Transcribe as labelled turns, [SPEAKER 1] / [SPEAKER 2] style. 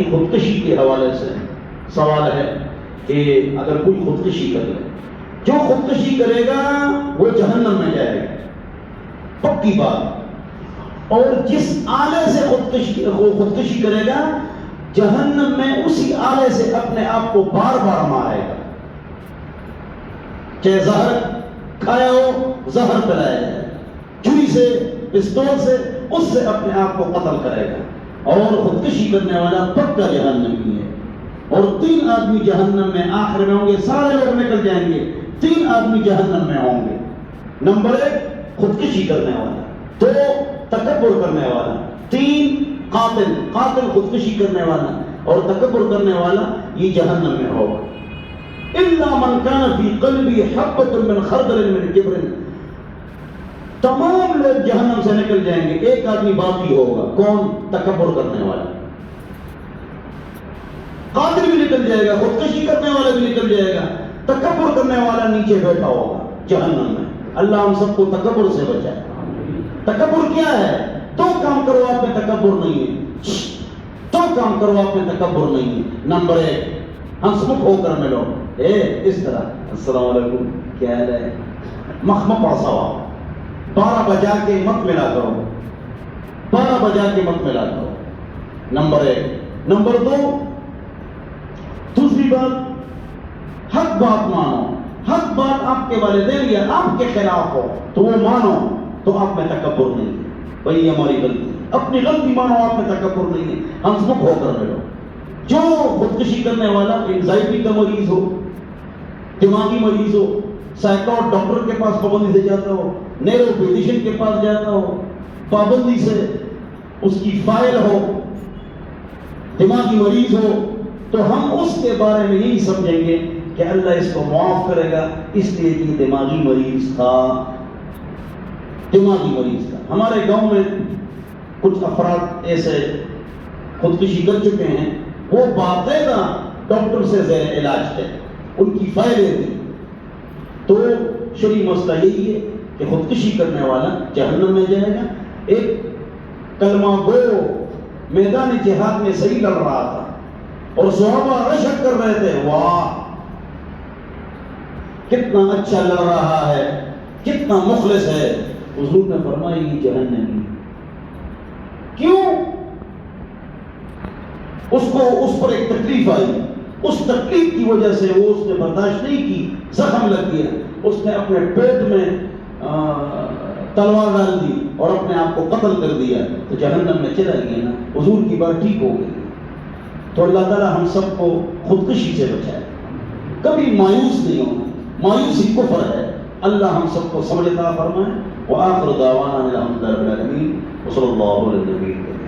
[SPEAKER 1] کہ خودکشی کے حوالے سے سوال ہے کہ اگر کوئی خودکشی کر لے، جو خودکشی کرے گا وہ جہنم میں جائے گا، پکی بات، اور جس آلے سے خودکشی کرے گا جہنم میں اسی آلے سے اپنے آپ کو بار بار مارے گا، چاہے زہر کھایا ہو، زہر پلایا جائے، چھری سے، پستول سے، اس سے اپنے آپ کو قتل کرے گا، اور خودکشی کرنے والا پکا جہنمی ہے۔ اور 3 آدمی جہنم میں آخر میں ہوں گے، سارے لوگ نکل جائیں گے، 3 آدمی جہنم میں ہوں گے۔ نمبر 1 خودکشی کرنے والا، 2 تکبر کرنے والا، 3 قاتل خودکشی کرنے والا اور تکبر کرنے والا، یہ جہنم میں ہوگا۔ الا من كان في قلبه حبة من خردل من كبر، تمام لوگ جہنم سے نکل جائیں گے، ایک آدمی باقی ہوگا، کون؟ تکبر کرنے والا۔ قاتل بھی نکل جائے گا، خودکشی کرنے والا بھی نکل جائے گا، تکبر کرنے والا نیچے بیٹھا ہوگا جہنم میں۔ اللہ ہم سب کو تکبر سے بچائے۔ تکبر کیا ہے؟ 2 کام کرو آپ میں تکبر نہیں ہے، 2 کام کرو آپ میں تکبر نہیں ہے۔ نمبر 1 ہنسمکھ ہو کر ملو، اس طرح السلام علیکم، کیا حال ہے، مخمہ پڑسا ہوا، 12 بجا کے مت ملا کرو، 12 بجا کے مت ملا کرو، نمبر 1۔ نمبر 2 دوسری بات، حق بات مانو، حق بات آپ کے والدین یا آپ کے خلاف ہو تو وہ مانو، تو آپ میں تکبر نہیں ہے، بھئی ہماری غلطی، اپنی غلطی مانو، آپ میں تکبر نہیں ہے، ہنسمکھ ہو کر ملو۔ جو خودکشی کرنے والا انزائٹی کا مریض ہو، دماغی مریض ہو، سائیکاٹ ڈاکٹر کے پاس پابندی سے جاتا ہو، نیرو فزیشین کے پاس جاتا ہو، پابندی سے اس کی فائل ہو، دماغی مریض ہو، تو ہم اس کے بارے میں یہی سمجھیں گے کہ اللہ اس کو معاف کرے گا، اس لیے کہ دماغی مریض تھا، دماغی مریض تھا۔ ہمارے گاؤں میں کچھ افراد ایسے خودکشی کر چکے ہیں، وہ باقاعدہ ڈاکٹر سے زیر علاج تھے، ان کی فائلیں تھیں۔ تو شرعی مسئلہ یہی ہے کہ خودکشی کرنے والا جہنم میں جائے گا۔ ایک کلمہ گو میدان جہاد میں صحیح لڑ رہا تھا اور صحابہ رشک کر رہے تھے، واہ کتنا اچھا لڑ رہا ہے، کتنا مخلص ہے، حضور نے فرمایا یہ جہنمی۔ کیوں؟ اس پر ایک تکلیف آئی، اس تکلیف کی وجہ سے وہ اس نے برداشت نہیں کی، زخم لگ گیا، اس نے اپنے پیٹ میں تلوار ڈال دی اور اپنے آپ کو قتل کر دیا، تو جہنم میں چلا گیا نا۔ حضور کی بات ٹھیک ہو گئی۔ تو اللہ تعالیٰ ہم سب کو خودکشی سے بچائے، کبھی مایوس نہیں ہونا، مایوسی کفر ہے۔ اللہ ہم سب کو سمجھ عطا فرمائے۔ وآخر دعوانا الحمد للہ رب العالمین، وصلی اللہ علیہ وسلم۔